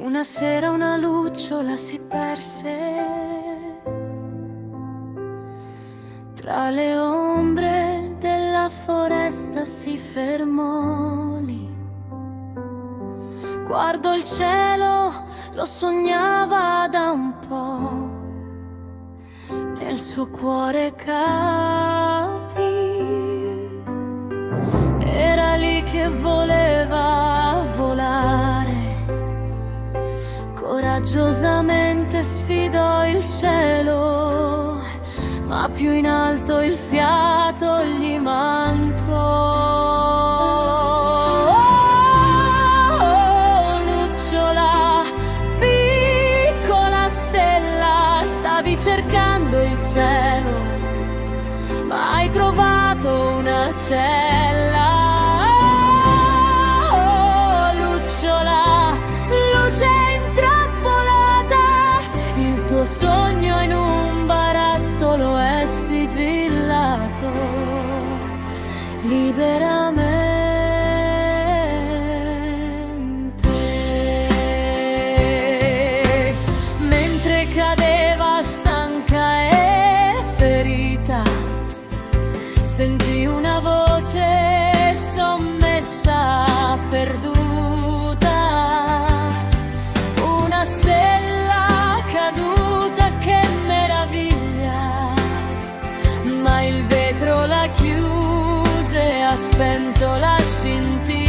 Una sera una lucciola si perse tra le ombre della foresta, si fermò lì. Guardò il cielo, lo sognava da un po', nel suo cuore capì. Era lì che voleva volare, coraggiosamente sfidò il cielo, ma più in alto il fiato gli mancò. Oh, lucciola, piccola stella, stavi cercando il cielo, ma hai trovato una cella. Oh, lucciola, luce intrappolata, il tuo sogno in un barattolo è sigillato liberamente. Mentre cadeva stanca e ferita, sentì una voce sommessa, perduta, una stella caduta, che meraviglia, ma il vetro la chiuse, ha spento la scintilla.